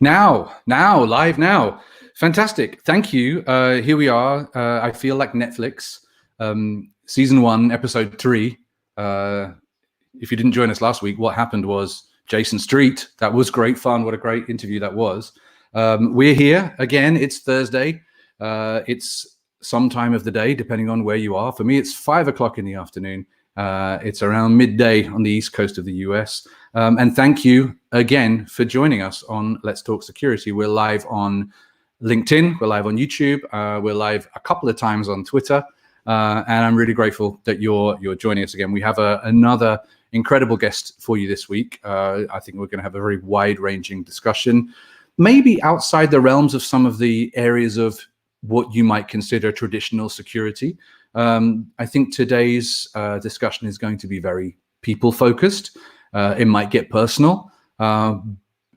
Now, live now. Fantastic. Thank you. Here we are. I feel like Netflix, season 1, episode 3. If you didn't join us last week, what happened was Jason Street. That was great fun. What a great interview that was. We're here again. It's Thursday. It's some time of the day, depending on where you are. For me, it's 5 o'clock in the afternoon. It's around midday on the East Coast of the US. And thank you again for joining us on Let's Talk Security. We're live on LinkedIn. We're live on YouTube. We're live a couple of times on Twitter. And I'm really grateful that you're joining us again. We have another incredible guest for you this week. I think we're going to have a very wide-ranging discussion, maybe outside the realms of some of the areas of what you might consider traditional security. I think today's discussion is going to be very people-focused. It might get personal.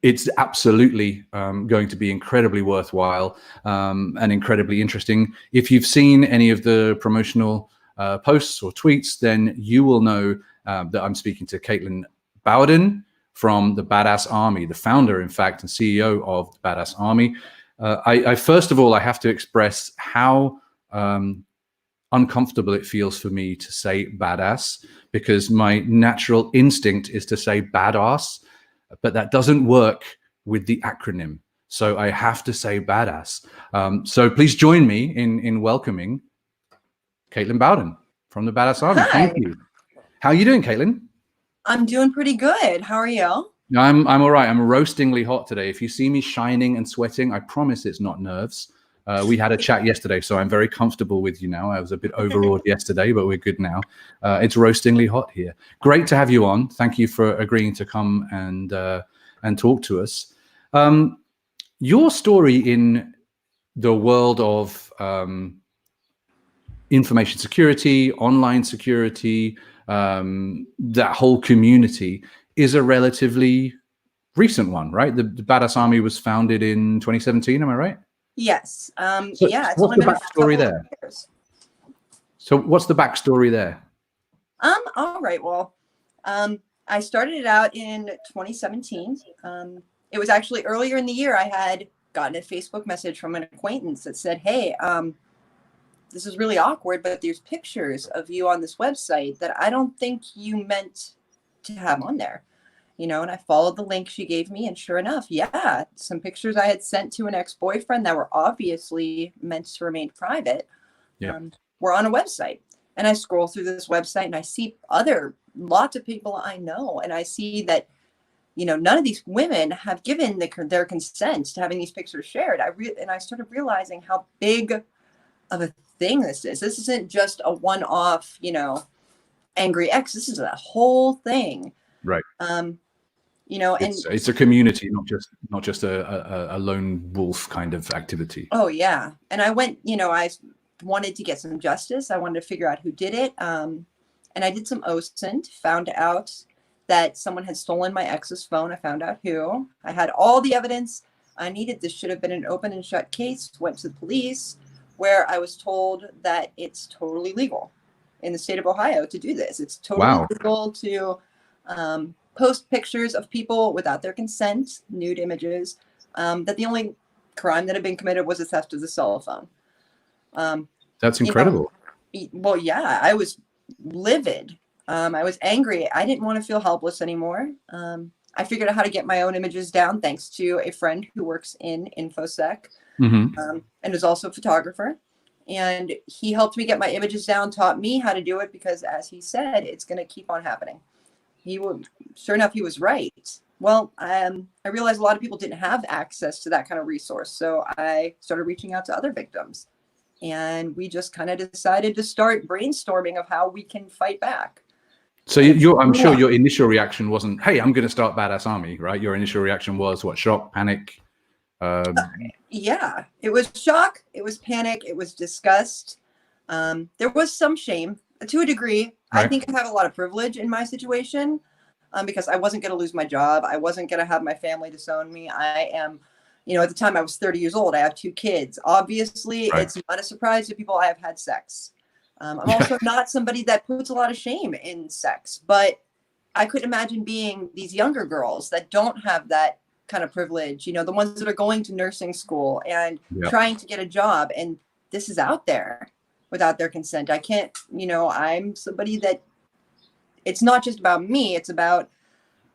It's absolutely going to be incredibly worthwhile and incredibly interesting. If you've seen any of the promotional posts or tweets, then you will know that I'm speaking to Katelyn Bowden from the Badass Army, the founder, in fact, and CEO of the Badass Army. I first of all, I have to express how uncomfortable it feels for me to say badass, because my natural instinct is to say badass, but that doesn't work with the acronym. So I have to say badass. So please join me in welcoming Katelyn Bowden from the Badass Army. Hi. Thank you. How are you doing, Katelyn? I'm doing pretty good. How are you? I'm all right. I'm roastingly hot today. If you see me shining and sweating, I promise it's not nerves. We had a chat yesterday, so I'm very comfortable with you now. I was a bit overawed yesterday, but we're good now. It's roastingly hot here. Great to have you on. Thank you for agreeing to come and talk to us. Your story in the world of information security, online security, that whole community is a relatively recent one, right? The Badass Army was founded in 2017, am I right? Yes. So yeah. It's what's only the been a backstory couple there? of years. So what's the backstory there? All right. Well, I started it out in 2017. It was actually earlier in the year. I had gotten a Facebook message from an acquaintance that said, "Hey, this is really awkward, but there's pictures of you on this website that I don't think you meant to have on there." And I followed the link she gave me, and sure enough, yeah, some pictures I had sent to an ex-boyfriend that were obviously meant to remain private, were on a website. And I scroll through this website and I see lots of people I know, and I see that, none of these women have given their consent to having these pictures shared. And I started realizing how big of a thing this is. This isn't just a one-off, angry ex. This is a whole thing. Right. It's a community, not just a lone wolf kind of activity. Oh yeah. And I went, I wanted to get some justice. I wanted to figure out who did it. And I did some OSINT, found out that someone had stolen my ex's phone. I found out who. I had all the evidence I needed. This should have been an open and shut case. Went to the police, where I was told that it's totally legal in the state of Ohio to do this. It's totally legal to post pictures of people without their consent, nude images, that the only crime that had been committed was the theft of the cell phone. That's incredible. Well, yeah, I was livid. I was angry. I didn't want to feel helpless anymore. I figured out how to get my own images down thanks to a friend who works in Infosec, and is also a photographer. And he helped me get my images down, taught me how to do it, because as he said, it's going to keep on happening. Sure enough, he was right. Well, I realized a lot of people didn't have access to that kind of resource. So I started reaching out to other victims, and we just kind of decided to start brainstorming of how we can fight back. So I'm sure your initial reaction wasn't, "Hey, I'm going to start Badass Army," right? Your initial reaction was what? Shock, panic? Yeah, it was shock. It was panic. It was disgust. There was some shame to a degree. Right. I think I have a lot of privilege in my situation, because I wasn't going to lose my job. I wasn't going to have my family disown me. I am, at the time I was 30 years old. I have 2 kids. Obviously, It's not a surprise to people I have had sex. I'm also not somebody that puts a lot of shame in sex, but I could imagine being these younger girls that don't have that kind of privilege, the ones that are going to nursing school and Yeah. trying to get a job. And this is out there without their consent. I can't, I'm somebody that it's not just about me, it's about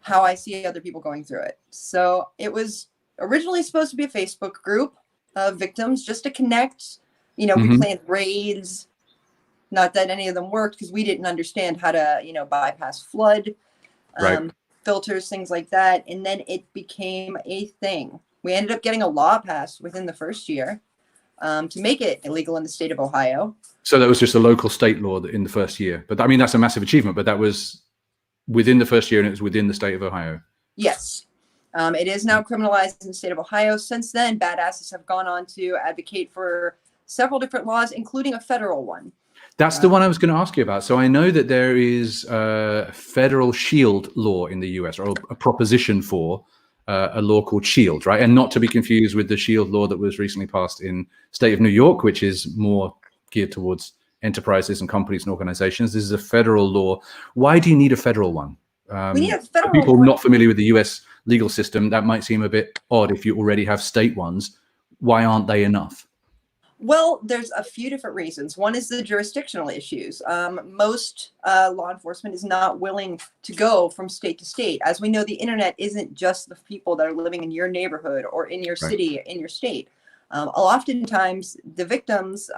how I see other people going through it. So it was originally supposed to be a Facebook group of victims just to connect. We planned raids. Not that any of them worked because we didn't understand how to, bypass flood filters, things like that. And then it became a thing. We ended up getting a law passed within the first year to make it illegal in the state of Ohio. So that was just a local state law in the first year. But I mean, that's a massive achievement. But that was within the first year, and it was within the state of Ohio. Yes. It is now criminalized in the state of Ohio. Since then, badasses have gone on to advocate for several different laws, including a federal one. That's the one I was going to ask you about. So I know that there is a federal SHIELD law in the US, or a proposition for a law called SHIELD, right? And not to be confused with the SHIELD law that was recently passed in state of New York, which is more geared towards enterprises and companies and organizations. This is a federal law. Why do you need a federal one? We need a federal people one. Not familiar with the US legal system, that might seem a bit odd if you already have state ones. Why aren't they enough? Well, there's a few different reasons. One is the jurisdictional issues. Most law enforcement is not willing to go from state to state. As we know, the internet isn't just the people that are living in your neighborhood or in your city, in your state. Oftentimes, the victims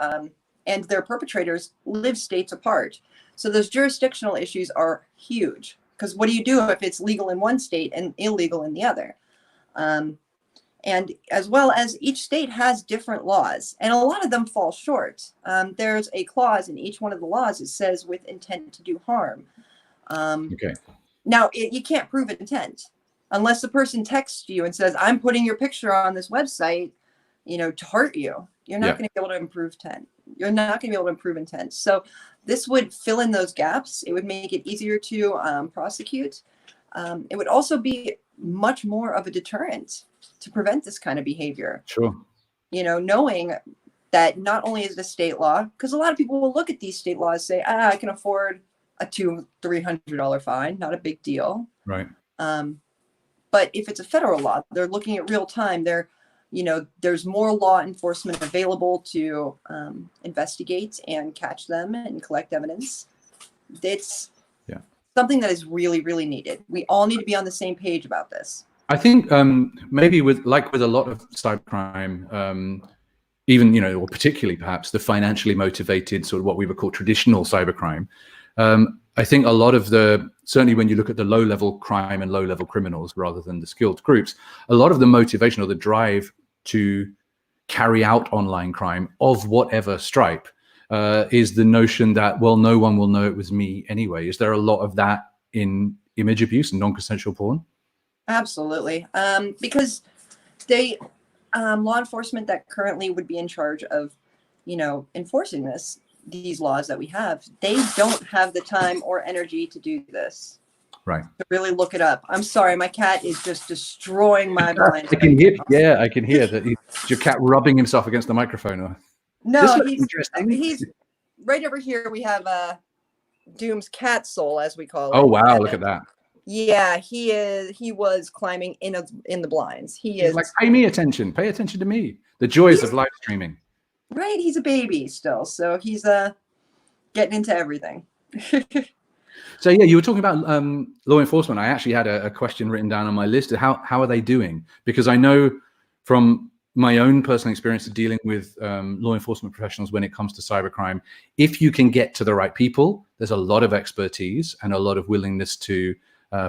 and their perpetrators live states apart. So those jurisdictional issues are huge. Because what do you do if it's legal in one state and illegal in the other? And as well as each state has different laws, and a lot of them fall short. There's a clause in each one of the laws that says with intent to do harm. Now, you can't prove intent unless the person texts you and says, I'm putting your picture on this website, to hurt you. You're not going to be able to improve intent. You're not going to be able to improve intent. So this would fill in those gaps. It would make it easier to prosecute. It would also be much more of a deterrent to prevent this kind of behavior. Sure. Knowing that not only is it a state law, because a lot of people will look at these state laws and say, I can afford a $200-300 fine, not a big deal. Right. But if it's a federal law, they're looking at real time. There's more law enforcement available to investigate and catch them and collect evidence. It's something that is really, really needed. We all need to be on the same page about this. I think maybe with a lot of cybercrime, even, or particularly perhaps the financially motivated sort of what we would call traditional cybercrime, I think a lot of certainly when you look at the low-level crime and low-level criminals rather than the skilled groups, a lot of the motivation or the drive to carry out online crime of whatever stripe is the notion that, well, no one will know it was me anyway. Is there a lot of that in image abuse and non-consensual porn? Absolutely. Because law enforcement that currently would be in charge of, enforcing these laws that we have, they don't have the time or energy to do this. Right. To really look it up. I'm sorry, my cat is just destroying my blinds. I can hear that. Is your cat rubbing himself against the microphone? Or... No, he's right over here. We have Doom's cat soul, as we call it. Oh wow, look at that. Yeah, he was climbing in the blinds. He's like, pay me attention. Pay attention to me. The joys of live streaming. Right, he's a baby still, so he's getting into everything. So yeah, you were talking about law enforcement. I actually had a question written down on my list of how are they doing? Because I know from my own personal experience of dealing with law enforcement professionals when it comes to cybercrime, if you can get to the right people, there's a lot of expertise and a lot of willingness to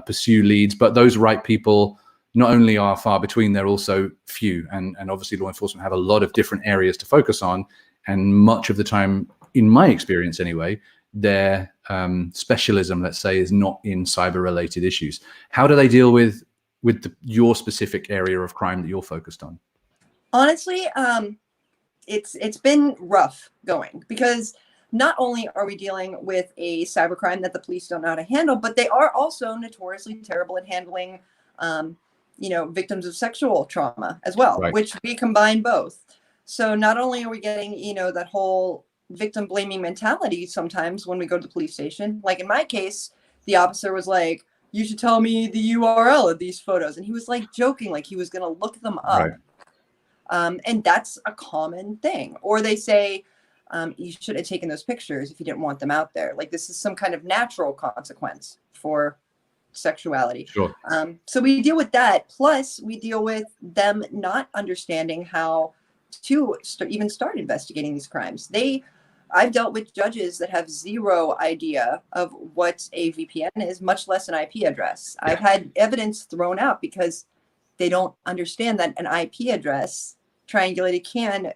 pursue leads. But those right people not only are far between, they're also few. And obviously law enforcement have a lot of different areas to focus on. And much of the time, in my experience anyway, their specialism, let's say, is not in cyber-related issues. How do they deal with your specific area of crime that you're focused on? Honestly, it's been rough going, because not only are we dealing with a cybercrime that the police don't know how to handle, but they are also notoriously terrible at handling, victims of sexual trauma as well, right. Which we combine both. So not only are we getting, that whole victim blaming mentality sometimes when we go to the police station. Like in my case, the officer was like, you should tell me the URL of these photos. And he was like joking, like he was going to look them up. Right. And that's a common thing. Or they say, you should have taken those pictures if you didn't want them out there. Like this is some kind of natural consequence for sexuality. Sure. So we deal with that. Plus we deal with them not understanding how to even start investigating these crimes. I've dealt with judges that have zero idea of what a VPN is, much less an IP address. I've had evidence thrown out because they don't understand that an IP address triangulated can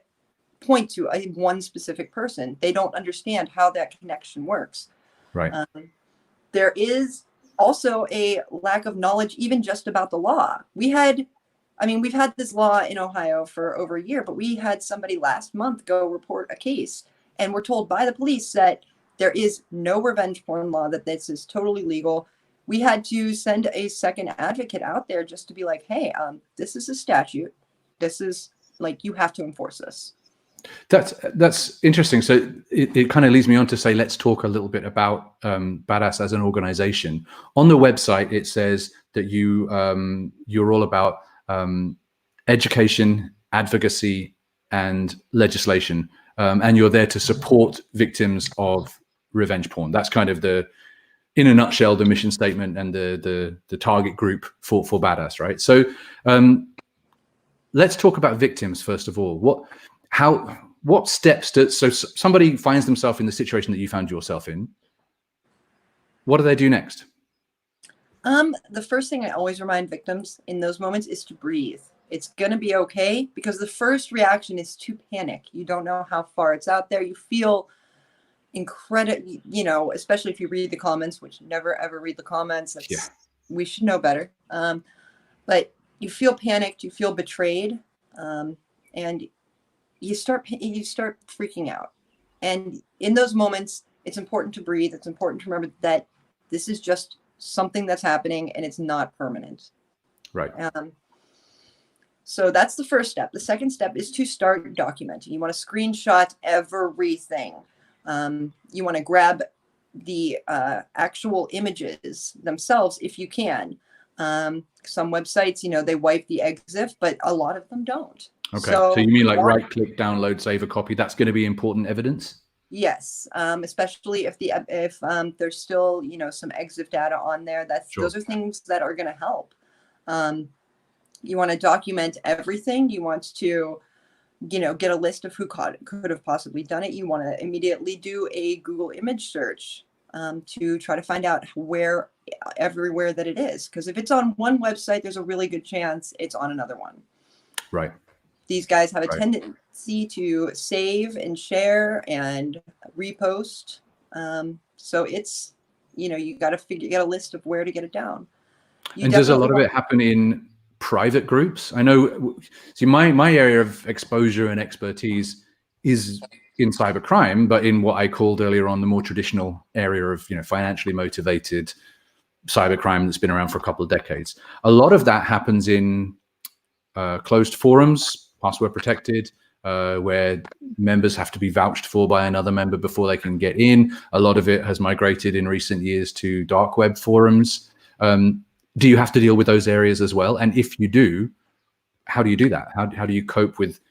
point to one specific person. They don't understand how that connection works. Right. There is also a lack of knowledge, even just about the law. We've had this law in Ohio for over a year, but we had somebody last month go report a case, and we're told by the police that there is no revenge porn law, that this is totally legal. We had to send a second advocate out there just to be like, hey, this is a statute. This is like, you have to enforce this. That's interesting. So it kind of leads me on to say, let's talk a little bit about Badass as an organization. On the website, it says that you're all about education, advocacy, and legislation, and you're there to support victims of revenge porn. That's kind of in a nutshell, the mission statement and the target group for Badass, right? So let's talk about victims first of all. What steps so somebody finds themselves in the situation that you found yourself in. What do they do next? The first thing I always remind victims in those moments is to breathe. It's going to be okay, because the first reaction is to panic. You don't know how far it's out there. You feel incredible, especially if you read the comments, which never ever read the comments. We should know better. But you feel panicked, you feel betrayed, and you start freaking out. And in those moments, it's important to breathe. It's important to remember that this is just something that's happening and it's not permanent. Right. So that's the first step. The second step is to start documenting. You want to screenshot everything. You want to grab the actual images themselves if you can. Some websites, they wipe the EXIF, but a lot of them don't. Okay. So you mean like right-click, download, save a copy? That's going to be important evidence? Yes, especially if there's still some EXIF data on there. Those are things that are going to help. You want to document everything. You want to get a list of who could have possibly done it. You want to immediately do a Google image search to try to find out everywhere that it is. Because if it's on one website, there's a really good chance it's on another one. Right. These guys have a tendency to save and share and repost. So it's, you got to get a list of where to get it down. And does a lot of it happen in private groups? I know, see, my area of exposure and expertise is in cybercrime, but in what I called earlier on the more traditional area of financially motivated cybercrime that's been around for a couple of decades. A lot of that happens in closed forums, password protected, where members have to be vouched for by another member before they can get in. A lot of it has migrated in recent years to dark web forums. Do you have to deal with those areas as well? And if you do, how do you do that? How do you cope with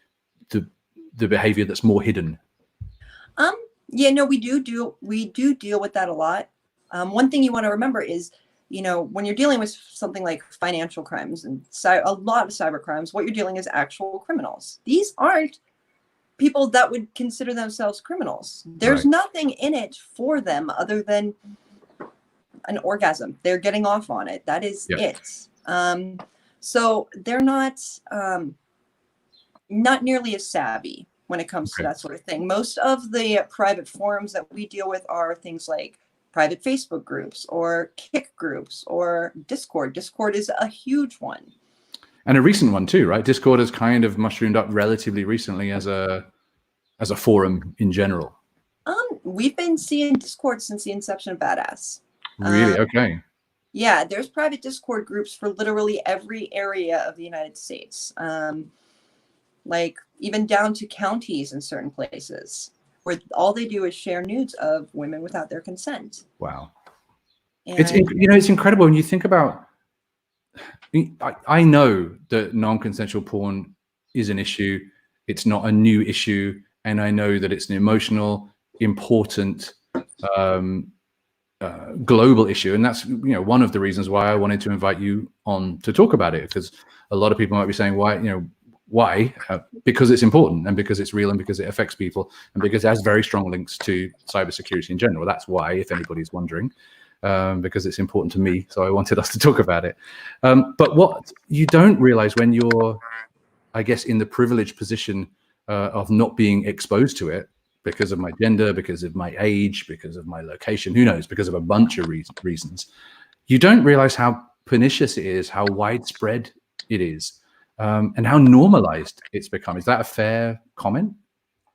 the behavior that's more hidden? We do deal with that a lot. One thing you want to remember is, when you're dealing with something like financial crimes and a lot of cyber crimes, what you're dealing is actual criminals. These aren't people that would consider themselves criminals. There's nothing in it for them other than an orgasm. They're getting off on it. That is it. So they're not nearly as savvy when it comes to that sort of thing. Most of the private forums that we deal with are things like private Facebook groups or Kick groups or Discord. Discord is a huge one. And a recent one too, right? Discord has kind of mushroomed up relatively recently as a forum in general. We've been seeing Discord since the inception of Badass. Really? Okay. Yeah, there's private Discord groups for literally every area of the United States. Like even down to counties in certain places, where all they do is share nudes of women without their consent. Wow. It's And it's incredible when you think about. I know that non-consensual porn is an issue. It's not a new issue, and I know that it's an emotional, important, global issue, and that's one of the reasons why I wanted to invite you on to talk about it, because a lot of people might be saying why because it's important, and because it's real, and because it affects people, and because it has very strong links to cybersecurity in general. That's why, if anybody's wondering, because it's important to me, so I wanted us to talk about it. But what you don't realize when you're, I guess, in the privileged position of not being exposed to it, because of my gender, because of my age, because of my location, who knows, because of a bunch of reasons, you don't realize how pernicious it is, how widespread it is, and how normalized it's become. Is that a fair comment?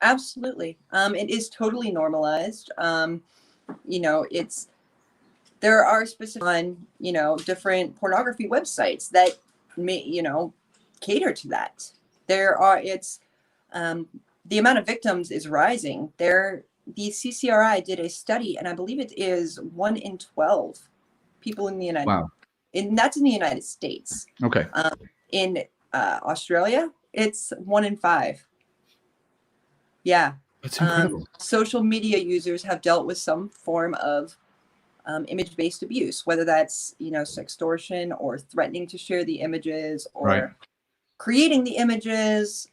absolutely. It is totally normalized. There are specific on, different pornography websites that may, cater to that. The amount of victims is rising. The CCRI did a study, and I believe it is 1 in 12 people in the United Wow. And that's in the United States. Okay. In Australia, it's 1 in 5. Yeah. That's incredible. Social media users have dealt with some form of image-based abuse, whether that's, sextortion, or threatening to share the images, or Right. creating the images,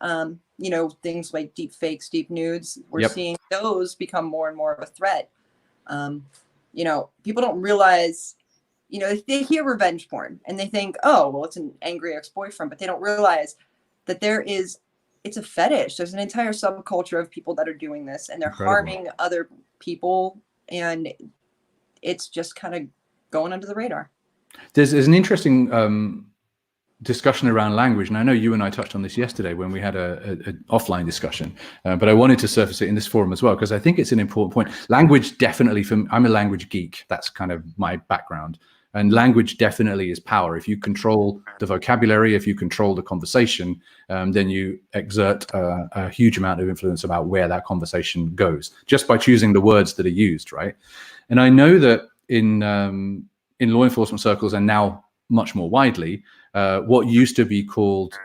things like deep fakes, deep nudes. We're seeing those become more and more of a threat. People don't realize, they hear revenge porn and they think, oh, well, it's an angry ex-boyfriend, but they don't realize that it's a fetish. There's an entire subculture of people that are doing this, and they're harming other people, and it's just kind of going under the radar. There's an interesting discussion around language, and I know you and I touched on this yesterday when we had an offline discussion, but I wanted to surface it in this forum as well, because I think it's an important point. Language definitely, I'm a language geek. That's kind of my background. And language definitely is power. If you control the vocabulary, if you control the conversation, then you exert a huge amount of influence about where that conversation goes, just by choosing the words that are used, right? And I know that in law enforcement circles, and now much more widely, what used to be called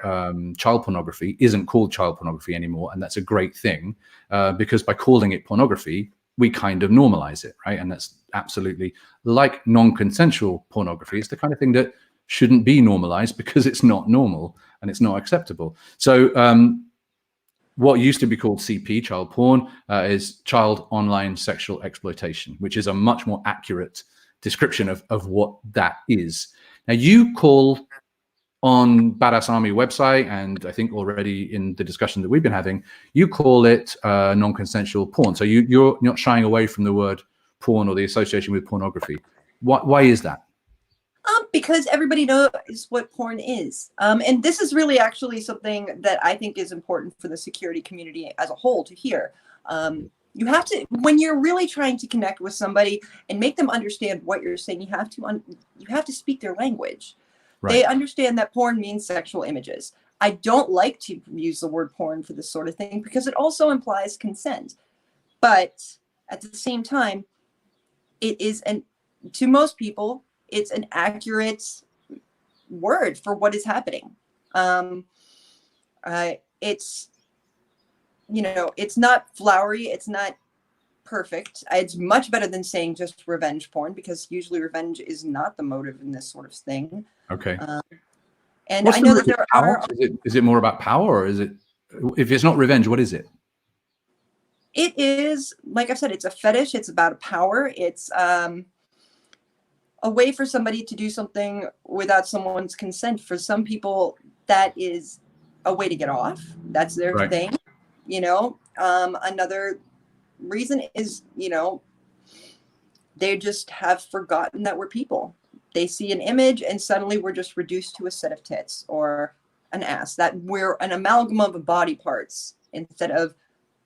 child pornography isn't called child pornography anymore, and that's a great thing, because by calling it pornography, we kind of normalize it, right? And that's absolutely, like non-consensual pornography, it's the kind of thing that shouldn't be normalized, because it's not normal and it's not acceptable. So what used to be called CP, child porn, is child online sexual exploitation, which is a much more accurate description of what that is. Now, you call on Badass Army website, and I think already in the discussion that we've been having, you call it non-consensual porn. So you're not shying away from the word porn or the association with pornography. Why is that? Because everybody knows what porn is. And this is really actually something that I think is important for the security community as a whole to hear. You have to, when you're really trying to connect with somebody and make them understand what you're saying, you have to speak their language. Right. They understand that porn means sexual images. I don't like to use the word porn for this sort of thing, because it also implies consent. But at the same time, it is, to most people, it's an accurate word for what is happening. It's, it's not flowery. It's not perfect. It's much better than saying just revenge porn, because usually revenge is not the motive in this sort of thing. Okay. And I know that there are. Is it more about power, or is it, if it's not revenge, what is it? It is, like I said, it's a fetish. It's about power. It's a way for somebody to do something without someone's consent. For some people, that is a way to get off. That's their thing. Another reason is, they just have forgotten that we're people. They see an image and suddenly we're just reduced to a set of tits or an ass, that we're an amalgam of body parts instead of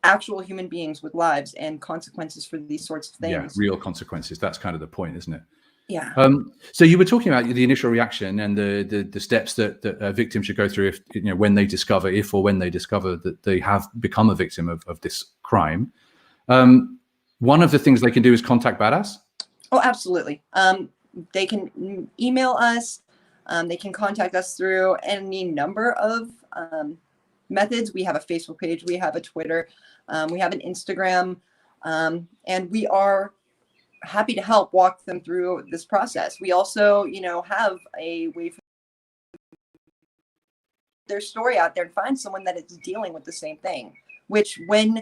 actual human beings with lives and consequences for these sorts of things. Yeah, real consequences. That's kind of the point, isn't it? Yeah. So you were talking about the initial reaction and the steps that a victim should go through if when they discover that they have become a victim of this crime. One of the things they can do is contact Badass. Oh, absolutely. they can email us. They can contact us through any number of methods. We have a Facebook page, we have a Twitter, we have an Instagram, and we are happy to help walk them through this process. We also, have a way for their story out there and find someone that is dealing with the same thing, which when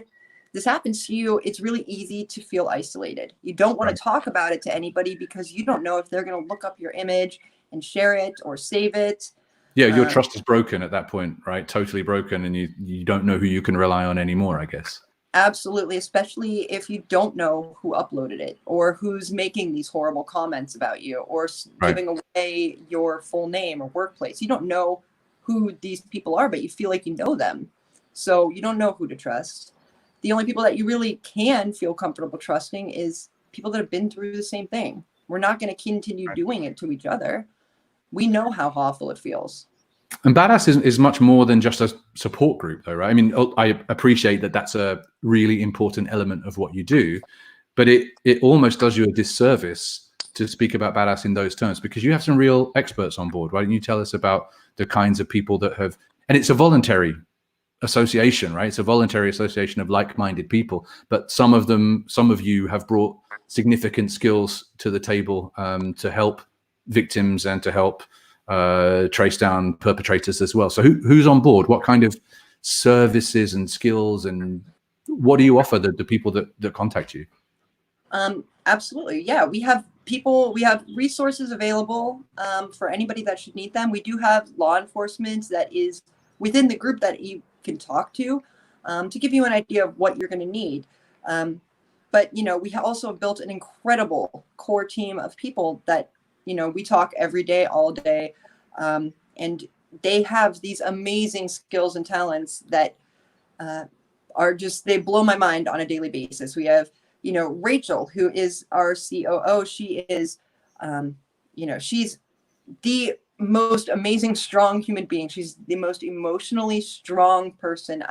this happens to you, it's really easy to feel isolated. You don't want to talk about it to anybody because you don't know if they're going to look up your image and share it or save it. Yeah, your trust is broken at that point, right? Totally broken, and you don't know who you can rely on anymore, I guess. Absolutely, especially if you don't know who uploaded it or who's making these horrible comments about you or giving away your full name or workplace. You don't know who these people are, but you feel like you know them. So you don't know who to trust. The only people that you really can feel comfortable trusting is people that have been through the same thing. We're not going to continue doing it to each other. We know how awful it feels. And Badass is much more than just a support group, though, right? I mean, I appreciate that that's a really important element of what you do, but it almost does you a disservice to speak about Badass in those terms, because you have some real experts on board. Why don't you tell us about the kinds of people that have, and it's a voluntary association, right? It's a voluntary association of like-minded people, but some of you have brought significant skills to the table to help victims and to help trace down perpetrators as well. So who's on board? What kind of services and skills, and what do you offer the people that contact you? Absolutely. Yeah, we have people, we have resources available for anybody that should need them. We do have law enforcement that is within the group that you can talk to give you an idea of what you're going to need. But, we also built an incredible core team of people that, we talk every day, all day. And they have these amazing skills and talents that are just, they blow my mind on a daily basis. We have, Rachel, who is our COO. She is, she's the most amazing, strong human being. She's the most emotionally strong person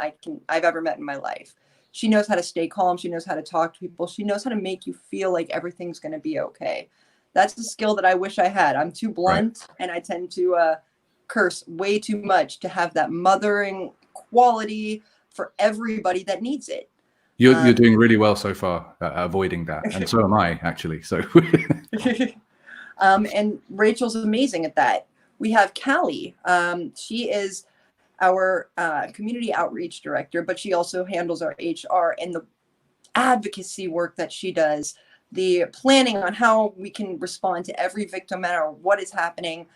I've ever met in my life. She knows how to stay calm. She knows how to talk to people. She knows how to make you feel like everything's going to be okay. That's a skill that I wish I had. I'm too blunt, and I tend to curse way too much to have that mothering quality for everybody that needs it. You're doing really well so far avoiding that, and so am I, actually. So, and Rachel's amazing at that. We have Callie. She is our community outreach director, but she also handles our HR and the advocacy work that she does, the planning on how we can respond to every victim, no matter what is happening.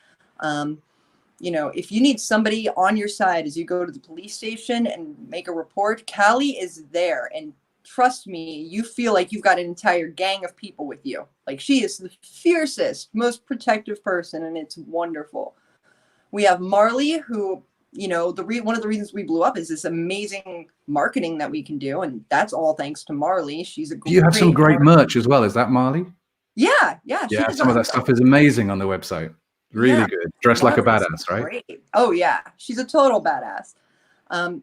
If you need somebody on your side as you go to the police station and make a report, Callie is there. And trust me, you feel like you've got an entire gang of people with you. Like, she is the fiercest, most protective person, and it's wonderful. We have Marley, who, one of the reasons we blew up is this amazing marketing that we can do. And that's all thanks to Marley. She's you have some great merch as well. Is that Marley? Yeah. Yeah, some of that stuff is amazing on the website. Really good. Dressed like a badass, right? Great. Oh yeah, she's a total badass. And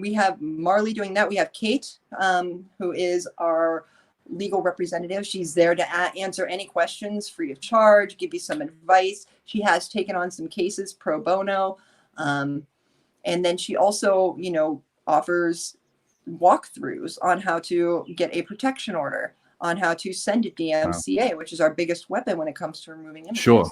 we have Marley doing that. We have Kate, who is our legal representative. She's there to answer any questions free of charge, give you some advice. She has taken on some cases pro bono. And then she also, offers walkthroughs on how to get a protection order, on how to send a DMCA, which is our biggest weapon when it comes to removing images. Sure.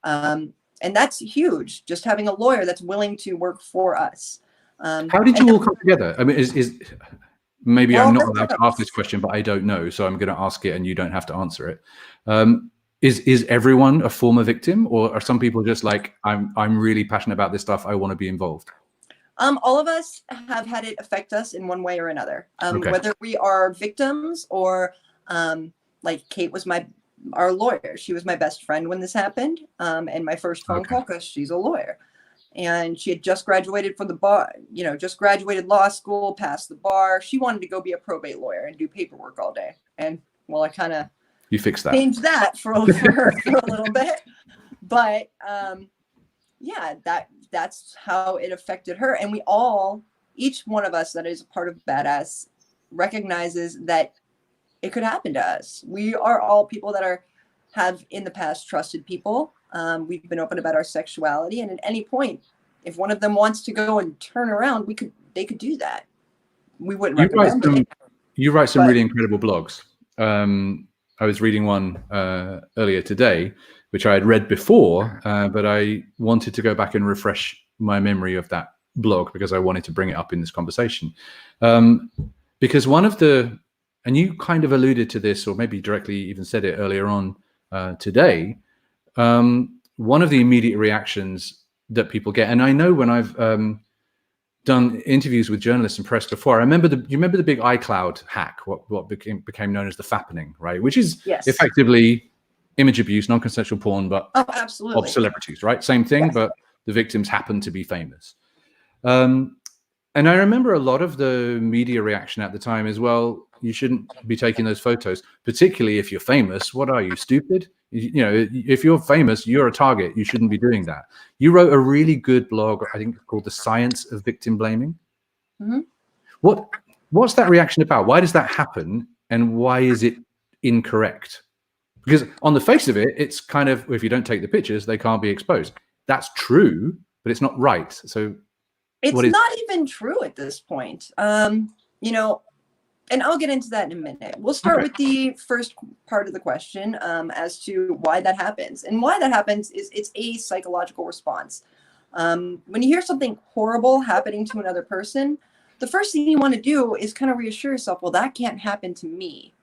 And that's huge, just having a lawyer that's willing to work for us. How did you all come together? I mean, maybe I'm not allowed to ask this question, but I don't know, so I'm going to ask it and you don't have to answer it. Is everyone a former victim, or are some people just like, I'm really passionate about this stuff, I want to be involved? All of us have had it affect us in one way or another. Whether we are victims or like Kate was our lawyer. She was my best friend when this happened. And my first phone call, because she's a lawyer. And she had just graduated from the bar, just graduated law school, passed the bar. She wanted to go be a probate lawyer and do paperwork all day. And I kind of changed that for her for a little bit. But yeah, that's how it affected her. And each one of us that is a part of Badass recognizes that it could happen to us. We are all people that are have in the past trusted people. We've been open about our sexuality, and at any point, if one of them wants to go and turn around, they could do that. We wouldn't recommend it. You write some really incredible blogs. I was reading one earlier today, which I had read before, but I wanted to go back and refresh my memory of that blog because I wanted to bring it up in this conversation. Because one of the, and you kind of alluded to this, or maybe directly even said it earlier on today, one of the immediate reactions that people get, and I know when I've done interviews with journalists and press before, you remember the big iCloud hack, what became known as the fappening, right? Which is effectively image abuse, non-consensual porn, but absolutely, of celebrities, right? Same thing, but the victims happen to be famous. And I remember a lot of the media reaction at the time as well. You shouldn't be taking those photos, particularly if you're famous. What are you, stupid? You know, if you're famous, you're a target. You shouldn't be doing that. You wrote a really good blog, I think, called "The Science of Victim Blaming." Mm-hmm. What's that reaction about? Why does that happen, and why is it incorrect? Because on the face of it, it's kind of, if you don't take the pictures, they can't be exposed. That's true, but it's not right. So it's not even true at this point. You know, and I'll get into that in a minute. We'll start with the first part of the question as to why that happens. And why that happens is it's a psychological response. When you hear something horrible happening to another person, the first thing you want to do is kind of reassure yourself, well, that can't happen to me.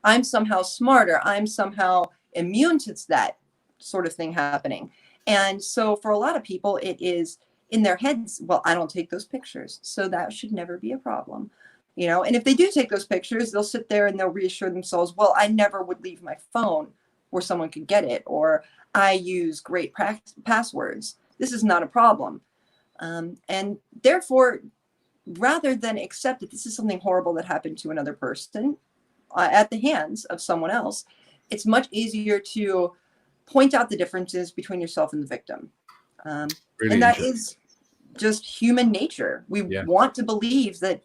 I'm somehow smarter. I'm somehow immune to that sort of thing happening. And so for a lot of people, it is in their heads, well, I don't take those pictures, so that should never be a problem. You know, and if they do take those pictures, they'll sit there and they'll reassure themselves, well, I never would leave my phone where someone could get it, or I use great passwords. This is not a problem. And therefore, rather than accept that this is something horrible that happened to another person at the hands of someone else, it's much easier to point out the differences between yourself and the victim. Really, and that is just human nature. We want to believe that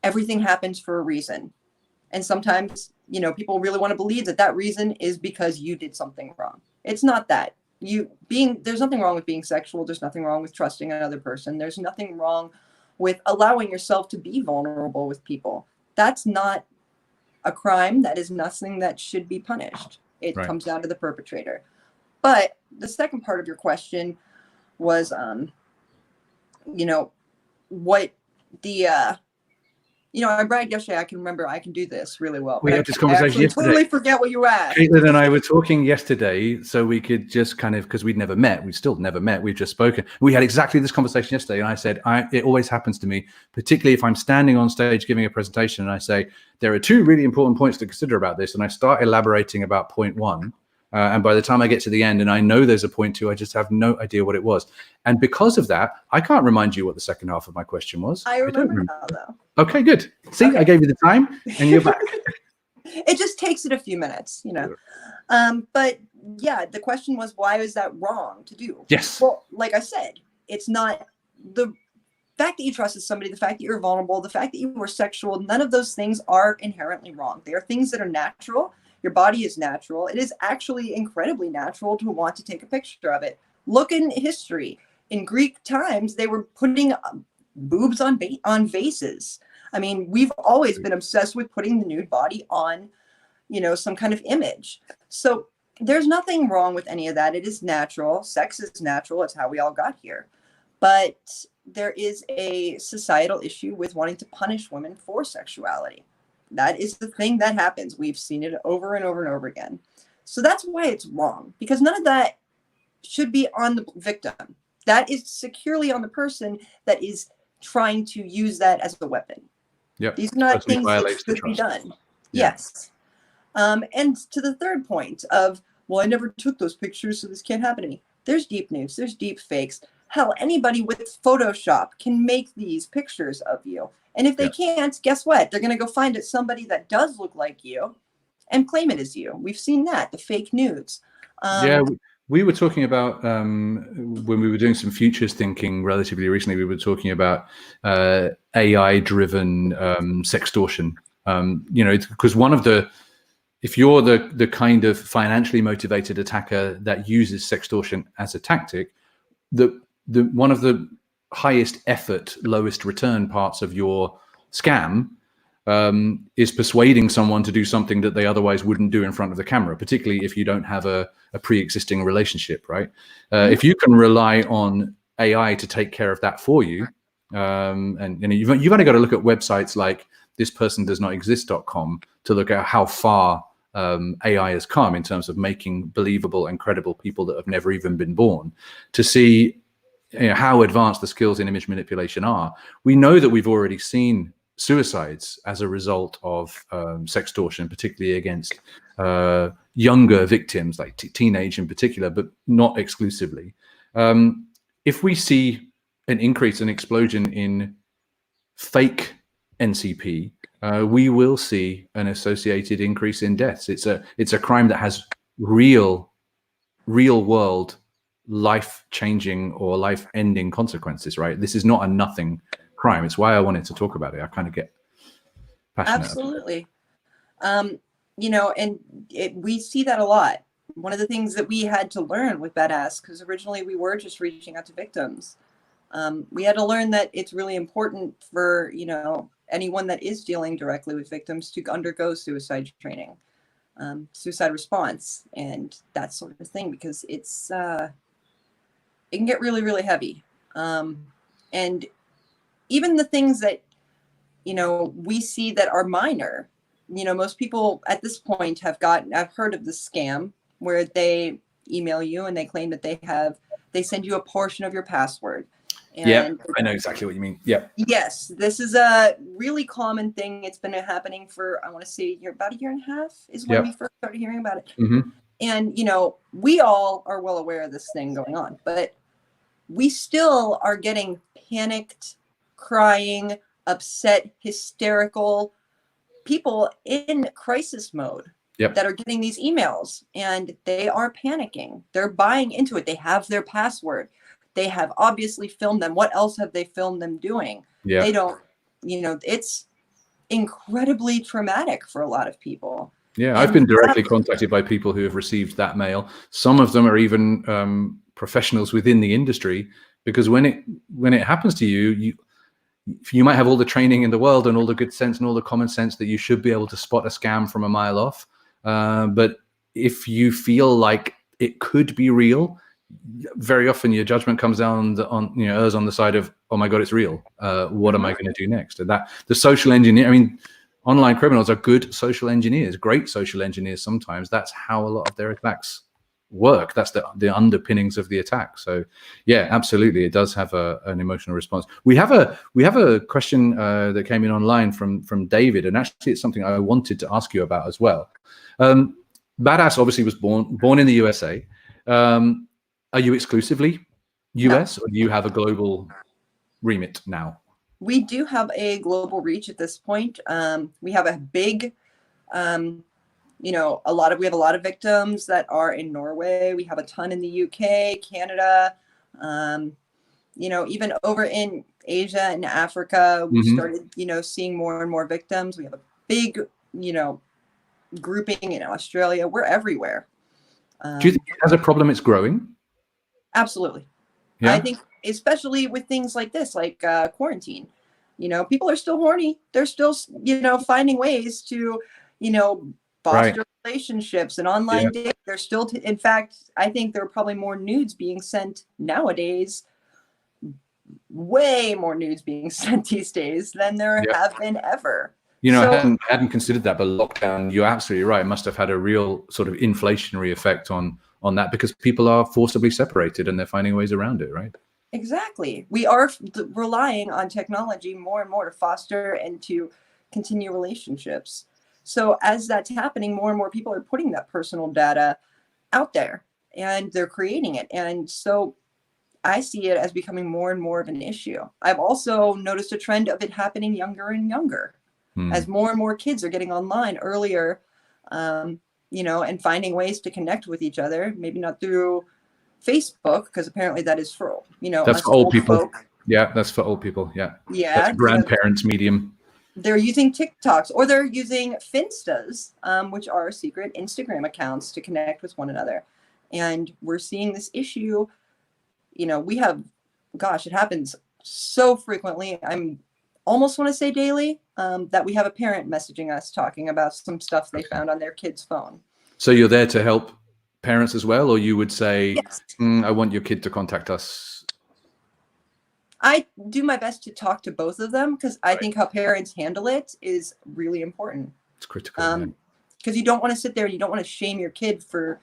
everything happens for a reason. And sometimes, you know, people really want to believe that that reason is because you did something wrong. It's not that. There's nothing wrong with being sexual. There's nothing wrong with trusting another person. There's nothing wrong with allowing yourself to be vulnerable with people. That's not a crime. That is nothing that should be punished. It comes down to the perpetrator. But the second part of your question was, you know, what the, you know, I bragged yesterday, I can remember, I can do this really well. We had this conversation yesterday. Totally forget what you asked. Katelyn and I were talking yesterday, so we could just kind of, because we'd never met, we still never met, we've just spoken. We had exactly this conversation yesterday, and I said, it always happens to me, particularly if I'm standing on stage giving a presentation, and I say, there are two really important points to consider about this, and I start elaborating about point one, and by the time I get to the end and I know there's a point two, I just have no idea what it was. And because of that, I can't remind you what the second half of my question was. I remember now, though. Okay, good. See, okay. I gave you the time and you're back. It just takes it a few minutes, you know. But yeah, the question was, why is that wrong to do? Yes. Well, like I said, it's not the fact that you trusted somebody, the fact that you're vulnerable, the fact that you were sexual, none of those things are inherently wrong. They are things that are natural. Your body is natural. It is actually incredibly natural to want to take a picture of it. Look in history. In Greek times, they were putting boobs on vases. I mean, we've always been obsessed with putting the nude body on, you know, some kind of image. So there's nothing wrong with any of that. It is natural. Sex is natural. It's how we all got here. But there is a societal issue with wanting to punish women for sexuality. That is the thing that happens. We've seen it over and over and over again. So that's why it's wrong, because none of that should be on the victim. That is securely on the person that is trying to use that as a weapon. Yep. These are not things that should be done. Yeah. Yes. And to the third point of, well, I never took those pictures, so this can't happen to me. There's deep nudes. There's deep fakes. Hell, anybody with Photoshop can make these pictures of you. And if they can't, guess what? They're going to go find it somebody that does look like you and claim it as you. We've seen that, the fake nudes. We were talking about, when we were doing some futures thinking relatively recently, we were talking about AI-driven sextortion. You know, because one of the if you're the kind of financially motivated attacker that uses sextortion as a tactic, the one of the highest effort, lowest return parts of your scam is persuading someone to do something that they otherwise wouldn't do in front of the camera, particularly if you don't have a pre-existing relationship, right? If you can rely on AI to take care of that for you, and you've only got to look at websites like thispersondoesnotexist.com to look at how far AI has come in terms of making believable and credible people that have never even been born, to see how advanced the skills in image manipulation are. We know that we've already seen suicides as a result of sextortion, particularly against younger victims, like teenage in particular, but not exclusively. If we see an increase, an explosion in fake NCP, we will see an associated increase in deaths. It's a crime that has real world life-changing or life-ending consequences, right? This is not a nothing crime. It's why I wanted to talk about it. I kind of get passionate. Absolutely. You know, and we see that a lot. One of the things that we had to learn with Badass, because originally we were just reaching out to victims, we had to learn that it's really important for, you know, anyone that is dealing directly with victims to undergo suicide training, suicide response, and that sort of thing, because it's it can get really, really heavy. And even the things that, you know, we see that are minor, you know, most people at this point I've heard of the scam where they email you and they claim that they send you a portion of your password. And yeah, I know exactly what you mean. Yeah. Yes, this is a really common thing. It's been happening for, I want to say, about a year and a half is when we first started hearing about it. Mm-hmm. And, you know, we all are well aware of this thing going on, but we still are getting panicked, crying, upset, hysterical people in crisis mode that are getting these emails, and they are panicking. They're buying into it. They have their password. They have obviously filmed them. What else have they filmed them doing? They don't, you know, it's incredibly traumatic for a lot people. Yeah, and I've been directly contacted by people who have received that mail. Some of them are even professionals within the industry, because when it happens to you, you might have all the training in the world and all the good sense and all the common sense that you should be able to spot a scam from a mile off. But if you feel like it could be real, very often your judgment comes down errs on the side of, oh my God, it's real. What am I going to do next? And that the social engineer, I mean, online criminals are good social engineers, great social engineers. Sometimes that's how a lot of their attacks work. That's the underpinnings of the attack. So yeah, absolutely, it does have an emotional response. We have a question that came in online from David, and actually it's something I wanted to ask you about as well. Badass obviously was born in the USA. Are you exclusively US, or do you have a global remit now? We do have a global reach at this point. We have a big, you know, we have a lot of victims that are in Norway. We have a ton in the UK, Canada, you know, even over in Asia and Africa, we started, you know, seeing more and more victims. We have a big, you know, grouping in Australia. We're everywhere. Do you think as a problem it's growing? Absolutely. Yeah. I think especially with things like this, like quarantine, you know, people are still horny. They're still, you know, finding ways to, you know, foster relationships and online dating. They're still, in fact, I think there are probably more nudes being sent nowadays, way more nudes being sent these days than there have been ever. You know, I hadn't considered that, but lockdown, you're absolutely right, must have had a real sort of inflationary effect on that, because people are forcibly separated and they're finding ways around it, right? Exactly. We are relying on technology more and more to foster and to continue relationships. So as that's happening, more and more people are putting that personal data out there and they're creating it. And so I see it as becoming more and more of an issue. I've also noticed a trend of it happening younger and younger as more and more kids are getting online earlier, you know, and finding ways to connect with each other, maybe not through Facebook, because apparently that is for, you know, that's for old people. Folk. Yeah, that's for old people. Yeah. Yeah. That's grandparents' medium. they're using TikToks, or they're using Finstas, which are secret Instagram accounts to connect with one another. And we're seeing this issue. We have, gosh, it happens so frequently. I'm almost want to say daily, that we have a parent messaging us talking about some stuff they found on their kid's phone. So you're there to help parents as well, or you would say, yes. I want your kid to contact us? I do my best to talk to both of them, because I think how parents handle it is really important. It's critical. Because you don't want to sit there and you don't want to shame your kid for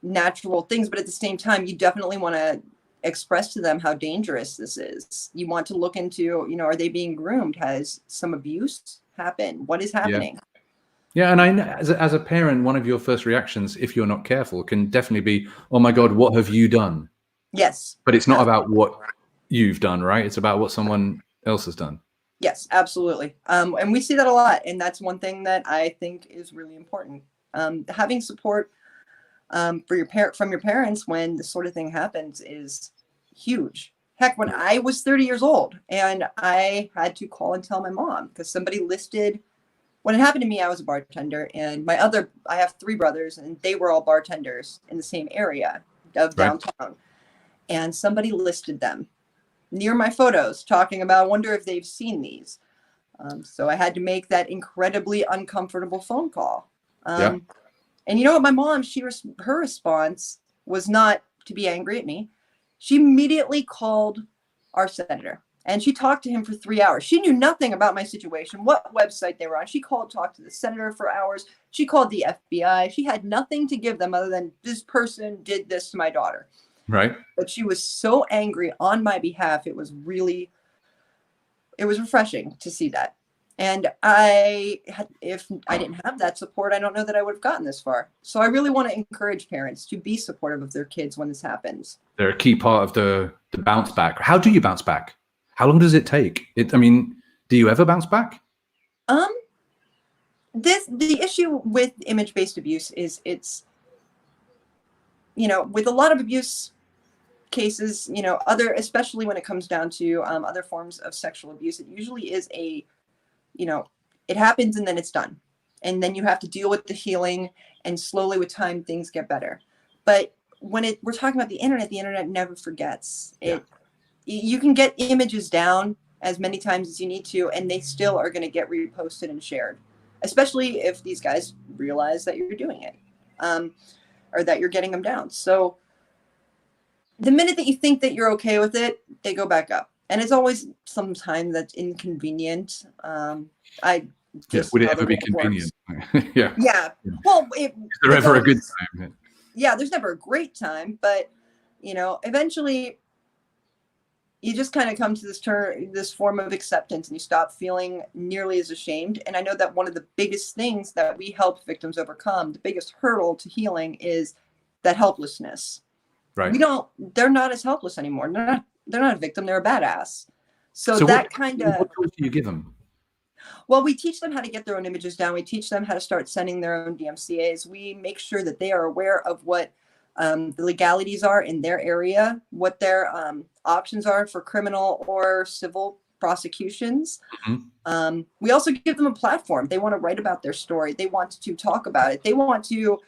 natural things, but at the same time, you definitely want to express to them how dangerous this is. You want to look into, are they being groomed? Has some abuse happened? What is happening? Yeah, and I know as a parent, one of your first reactions, if you're not careful, can definitely be, oh my God, what have you done? Yes. But it's not about what you've done, right? It's about what someone else has done. Yes, absolutely. And we see that a lot. And that's one thing that I think is really important. Having support from your parents when this sort of thing happens is huge. Heck, when I was 30 years old and I had to call and tell my mom because somebody listed, when it happened to me, I was a bartender, and I have 3 brothers, and they were all bartenders in the same area of downtown. Right. And somebody listed them near my photos, talking about, I wonder if they've seen these. So I had to make that incredibly uncomfortable phone call. And you know what, my mom, her response was not to be angry at me. She immediately called our senator, and she talked to him for 3 hours. She knew nothing about my situation, what website they were on. She talked to the senator for hours. She called the FBI. She had nothing to give them other than, this person did this to my daughter. Right. But she was so angry on my behalf. It was refreshing to see that. And if I didn't have that support, I don't know that I would have gotten this far. So I really want to encourage parents to be supportive of their kids when this happens. They're a key part of the bounce back. How do you bounce back? How long does it take? Do you ever bounce back? The issue with image-based abuse is with a lot of abuse cases, especially when it comes down to other forms of sexual abuse, it usually is it happens and then it's done. And then you have to deal with the healing, and slowly with time, things get better. But when we're talking about the internet never forgets. You can get images down as many times as you need to, and they still are going to get reposted and shared, especially if these guys realize that you're doing it, or that you're getting them down. So the minute that you think that you're okay with it, they go back up. And it's always sometimes that's inconvenient. Would it ever be convenient? Yeah. Well, is there ever a good time? Yeah, there's never a great time, but eventually you just kind of come to this form of acceptance, and you stop feeling nearly as ashamed. And I know that one of the biggest things that we help victims overcome, the biggest hurdle to healing, is that helplessness. Right. They're not as helpless anymore. They're not a victim, they're a badass. So that kind of. What tools do you give them? Well, we teach them how to get their own images down. We teach them how to start sending their own DMCAs. We make sure that they are aware of what the legalities are in their area, what their options are for criminal or civil prosecutions. Mm-hmm. We also give them a platform. They want to write about their story. They want to talk about it. They want to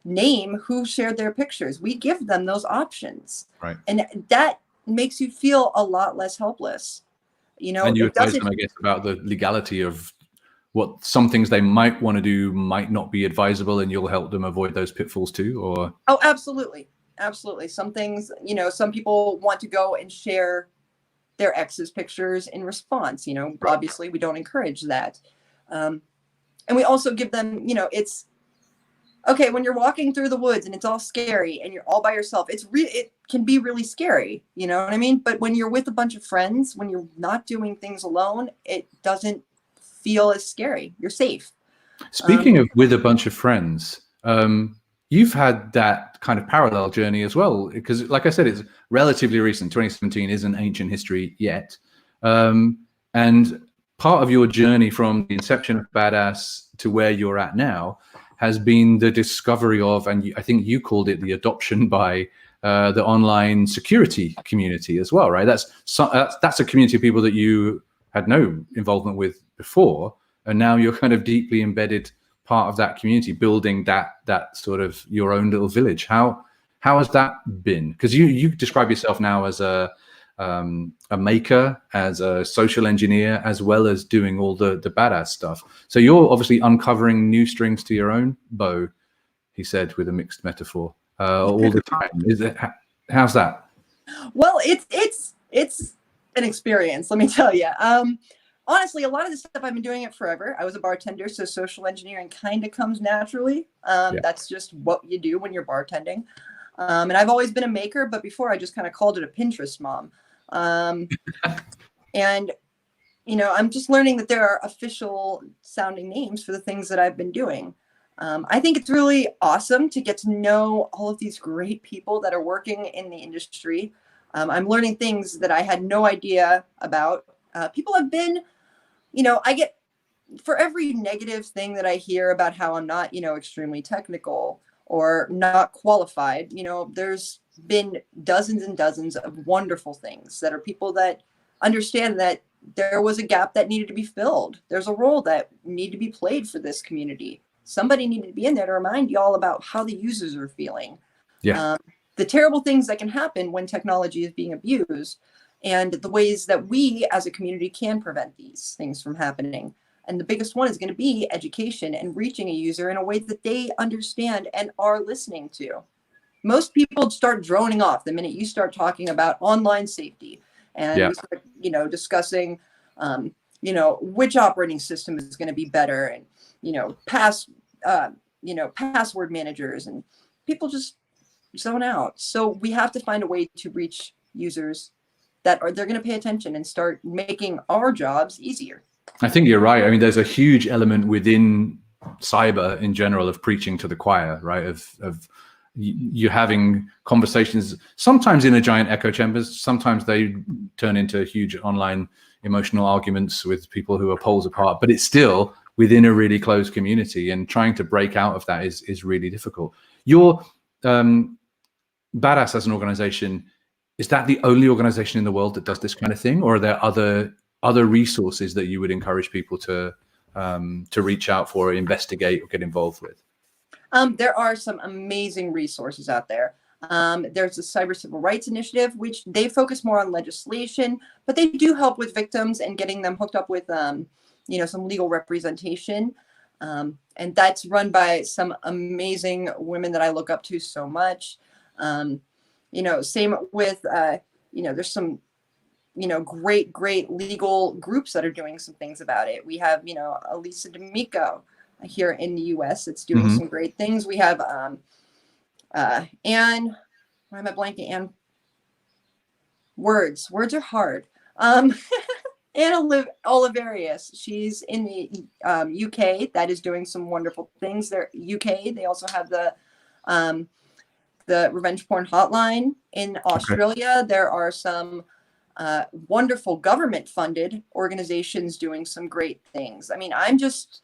name who shared their pictures. We give them those options. Right. And that makes you feel a lot less helpless. And you advise them, I guess, about the legality of what some things they might want to do might not be advisable, and you'll help them avoid those pitfalls too, or? Oh, absolutely. Absolutely. Some things, some people want to go and share their ex's pictures in response. Right. Obviously we don't encourage that. And we also give them, it's okay when you're walking through the woods and it's all scary and you're all by yourself. It can be really scary. You know what I mean? But when you're with a bunch of friends, when you're not doing things alone, it doesn't feel as scary. You're safe. Speaking of with a bunch of friends, you've had that kind of parallel journey as well, because like I said, it's relatively recent. 2017 isn't ancient history yet. And part of your journey from the inception of Badass to where you're at now has been the discovery of, and I think you called it the adoption by the online security community as well, right? That's a community of people that you had no involvement with before, and now you're kind of deeply embedded part of that community, building that sort of your own little village. How has that been? Because you describe yourself now as a maker, as a social engineer, as well as doing all the badass stuff. So you're obviously uncovering new strings to your own bow, he said with a mixed metaphor, all the time. How's that? Well, it's an experience, let me tell you. Honestly, a lot of this stuff, I've been doing it forever. I was a bartender, so social engineering kind of comes naturally. That's just what you do when you're bartending. And I've always been a maker, but before I just kind of called it a Pinterest mom. And, I'm just learning that there are official sounding names for the things that I've been doing. I think it's really awesome to get to know all of these great people that are working in the industry. I'm learning things that I had no idea about. People have been, I get, for every negative thing that I hear about how I'm not, extremely technical or not qualified, there's been dozens and dozens of wonderful things that are people that understand that there was a gap that needed to be filled. There's a role that needed to be played for this community. Somebody needed to be in there to remind you all about how the users are feeling. Yeah. The terrible things that can happen when technology is being abused, and the ways that we as a community can prevent these things from happening. And the biggest one is going to be education and reaching a user in a way that they understand and are listening to. Most people start droning off the minute you start talking about online safety, and we start, discussing, which operating system is going to be better, and, password managers, and people just zone out. So we have to find a way to reach users that they're going to pay attention and start making our jobs easier. I think you're right. I mean, there's a huge element within cyber in general of preaching to the choir, right? Of you having conversations, sometimes in a giant echo chambers, sometimes they turn into huge online emotional arguments with people who are poles apart, but it's still within a really closed community, and trying to break out of that is really difficult. You're Badass as an organization, is that the only organization in the world that does this kind of thing, or are there other resources that you would encourage people to reach out for, or investigate, or get involved with? There are some amazing resources out there. There's the Cyber Civil Rights Initiative, which they focus more on legislation, but they do help with victims and getting them hooked up with, some legal representation. And that's run by some amazing women that I look up to so much. Same with, there's some, great legal groups that are doing some things about it. We have, Elisa D'Amico here in the US that's doing some great things. We have Anne, why am I blanking? Anne, words are hard. Anne Oliverius, she's in the UK that is doing some wonderful things. They're UK. They also have the Revenge Porn Hotline in Australia. There are some wonderful government-funded organizations doing some great things. I mean, I'm just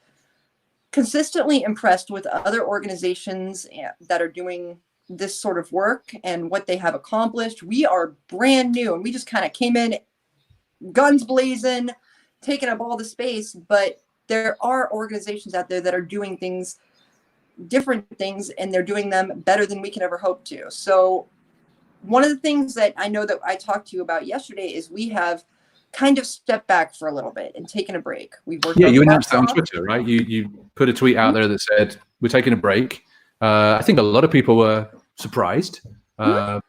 consistently impressed with other organizations that are doing this sort of work and what they have accomplished. We are brand new, and we just kind of came in guns blazing, taking up all the space, but there are organizations out there that are doing things, different things, and they're doing them better than we can ever hope to. So one of the things that I know that I talked to you about yesterday is we have kind of stepped back for a little bit and taken a break. We've worked. Yeah, you announced that on Twitter, right? You put a tweet out there that said, we're taking a break. I think a lot of people were surprised.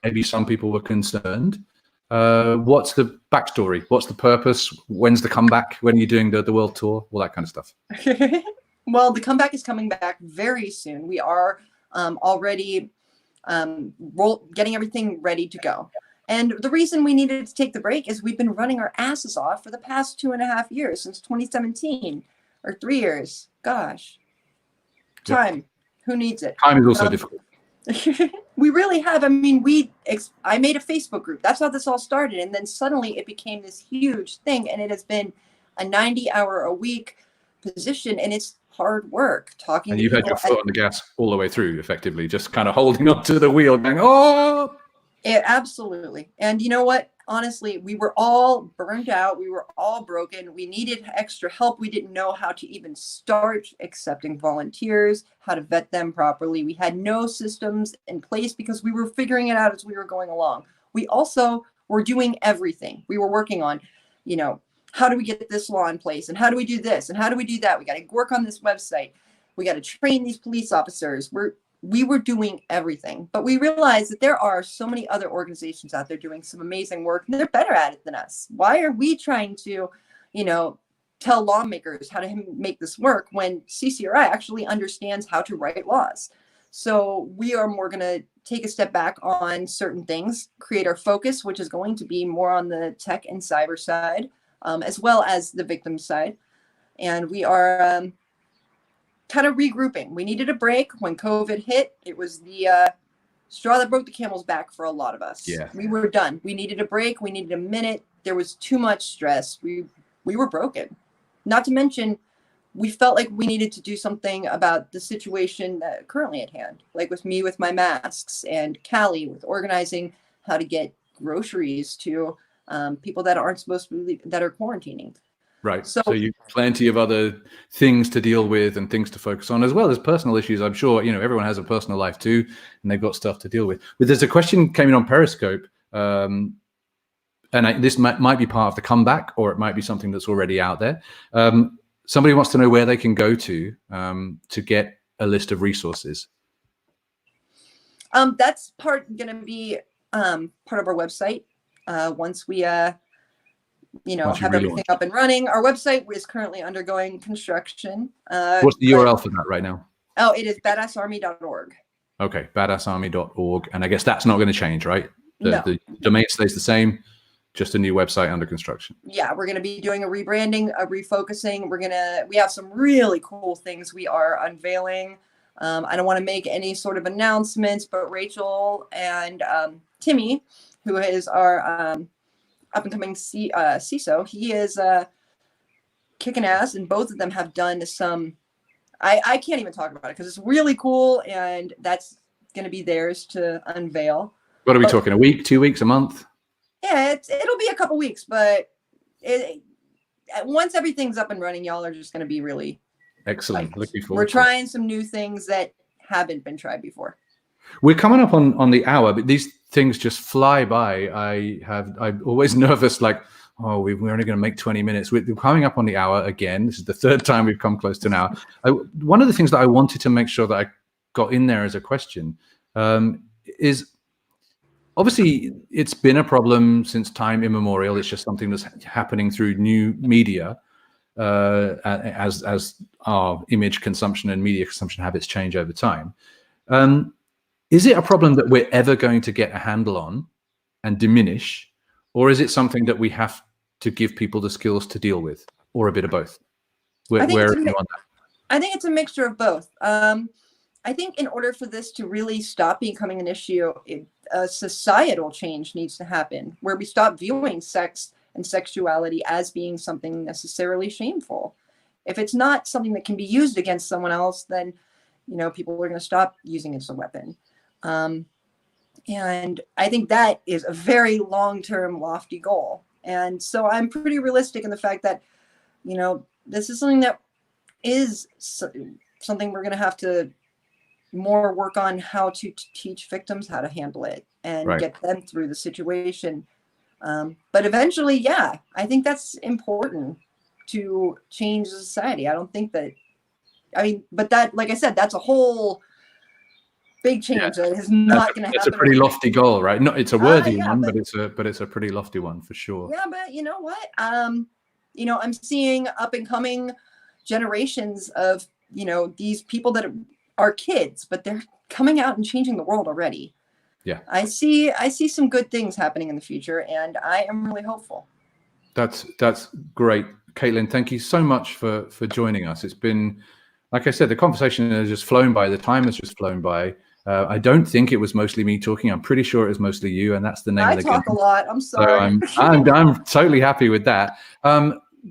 Maybe some people were concerned. What's the backstory? What's the purpose? When's the comeback? When are you doing the world tour? All that kind of stuff. Well, the comeback is coming back very soon. We are already getting everything ready to go. And the reason we needed to take the break is we've been running our asses off for the past 2.5 years, since 2017, or 3 years. Gosh, time. Who needs it? Time is also difficult. We really have. I mean, I made a Facebook group. That's how this all started. And then suddenly it became this huge thing. And it has been a 90-hour-a-week position. And it's hard work talking and to you've had your foot on the gas all the way through, effectively, just kind of holding on to the wheel, going, oh! Absolutely. And you know what? honestly, we were all burned out. We were all broken. We needed extra help. We didn't know how to even start accepting volunteers, how to vet them properly. We had no systems in place because we were figuring it out as we were going along. We also were doing everything. We were working on, you know, how do we get this law in place? And how do we do this? And how do we do that? We got to work on this website. We got to train these police officers. We were doing everything, but we realized that there are so many other organizations out there doing some amazing work, and they're better at it than us. Why are we trying to, you know, tell lawmakers how to make this work when CCRI actually understands how to write laws? So we are more going to take a step back on certain things, create our focus, which is going to be more on the tech and cyber side, as well as the victim side. And we are kind of regrouping. We needed a break when COVID hit. It was the straw that broke the camel's back for a lot of us. Yeah. We were done. We needed a break. We needed a minute. There was too much stress. We were broken. Not to mention, we felt like we needed to do something about the situation that currently at hand, like with me with my masks, and Callie with organizing how to get groceries to people that aren't supposed to be, that are quarantining. Right. So you plenty of other things to deal with and things to focus on, as well as personal issues. I'm sure, you know, everyone has a personal life too, and they've got stuff to deal with. But there's a question came in on Periscope, and this might be part of the comeback, or it might be something that's already out there. Somebody wants to know where they can go to get a list of resources. That's going to be part of our website once we you know, have everything up and running. Our website is currently undergoing construction. What's the URL for that right now? Oh, it is badassarmy.org. Okay, badassarmy.org. And I guess that's not going to change, right? No. The domain stays the same, just a new website under construction. Yeah, we're going to be doing a rebranding, a refocusing. We have some really cool things we are unveiling. I don't want to make any sort of announcements, but Rachel and Timmy, who is our up-and-coming CISO, he is kicking ass, and both of them have done some, I can't even talk about it because it's really cool, and that's going to be theirs to unveil. What are we talking, a week, 2 weeks, a month? Yeah, it'll be a couple weeks, but once everything's up and running, y'all are just going to be really excellent. Looking forward. We're trying some new things that haven't been tried before. We're coming up on the hour, but these things just fly by. I'm always nervous, like, oh, we're only going to make 20 minutes. We're coming up on the hour again. This is the third time we've come close to an hour. One of the things that I wanted to make sure that I got in there as a question is, obviously, it's been a problem since time immemorial. It's just something that's happening through new media as our image consumption and media consumption habits change over time. Is it a problem that we're ever going to get a handle on and diminish, or is it something that we have to give people the skills to deal with, or a bit of both? I think it's a mixture of both. I think in order for this to really stop becoming an issue, a societal change needs to happen, where we stop viewing sex and sexuality as being something necessarily shameful. If it's not something that can be used against someone else, then, you know, people are going to stop using it as a weapon. And I think that is a very long-term, lofty goal. And so I'm pretty realistic in the fact that, you know, this is something that is something we're going to have to more work on, how to teach victims how to handle it and get them through the situation. But eventually, yeah, I think that's important to change the society. I don't think that, I mean, but that, like I said, that's a whole big change that is not going to happen. It's a pretty lofty goal, right? No, it's a worthy one, but it's a pretty lofty one for sure. Yeah, but you know what? You know, I'm seeing up and coming generations of, you know, these people that are kids, but they're coming out and changing the world already. Yeah, I see some good things happening in the future, and I am really hopeful. That's great, Katelyn. Thank you so much for joining us. It's been, like I said, the conversation has just flown by. The time has just flown by. I don't think it was mostly me talking. I'm pretty sure it was mostly you, and that's the name of the game. I talk a lot. I'm sorry. So I'm totally happy with that.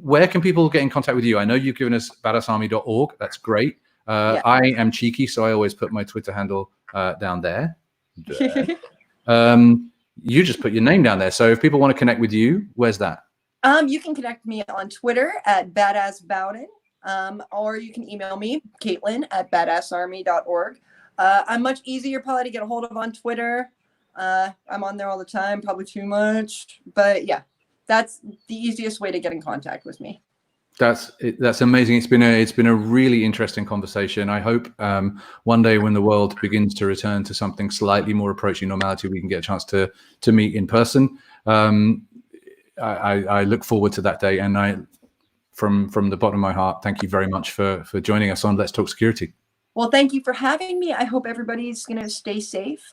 Where can people get in contact with you? I know you've given us badassarmy.org. That's great. I am cheeky, so I always put my Twitter handle down there. you just put your name down there. So if people want to connect with you, where's that? You can connect me on Twitter at badassbowden, or you can email me, Katelyn@badassarmy.org. I'm much easier probably to get a hold of on Twitter. I'm on there all the time, probably too much, but yeah, that's the easiest way to get in contact with me. That's amazing. It's been a really interesting conversation. I hope one day when the world begins to return to something slightly more approaching normality, we can get a chance to meet in person. I look forward to that day, and I, from the bottom of my heart, thank you very much for joining us on Let's Talk Security. Well, thank you for having me. I hope everybody's going to stay safe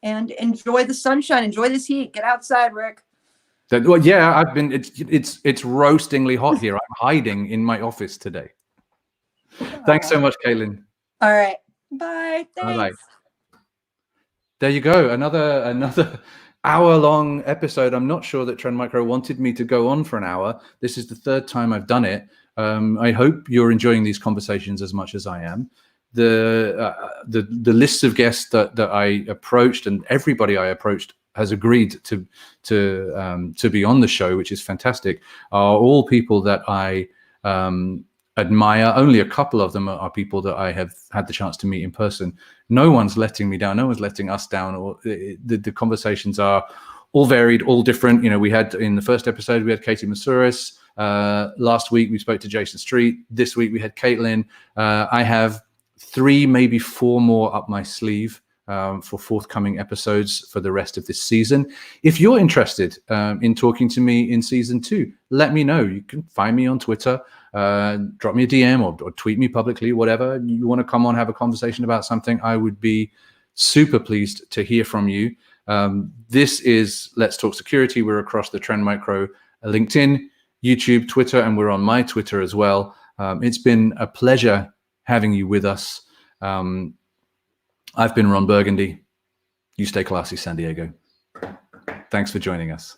and enjoy the sunshine, enjoy this heat. Get outside, Rik. Well, yeah, I've been. It's roastingly hot here. I'm hiding in my office today. Thanks so much, Katelyn. All right, bye. Thanks. Bye. There you go. Another hour-long episode. I'm not sure that Trend Micro wanted me to go on for an hour. This is the third time I've done it. I hope you're enjoying these conversations as much as I am. The lists of guests that I approached, and everybody I approached has agreed to be on the show, which is fantastic, are all people that I admire. Only a couple of them are people that I have had the chance to meet in person. No one's letting me down. No one's letting us down. Or the conversations are all varied, all different. You know, we had in the first episode, we had Katie Masuris. Last week, we spoke to Jason Street. This week, we had Katelyn. I have 3, maybe 4 more up my sleeve for forthcoming episodes for the rest of this season. If you're interested in talking to me in season 2, let me know. You can find me on Twitter, drop me a DM or tweet me publicly, whatever. You want to come on, have a conversation about something, I would be super pleased to hear from you. This is Let's Talk Security. We're across the Trend Micro, LinkedIn, YouTube, Twitter, and we're on my Twitter as well. It's been a pleasure having you with us. I've been Ron Burgundy. You stay classy, San Diego. Thanks for joining us.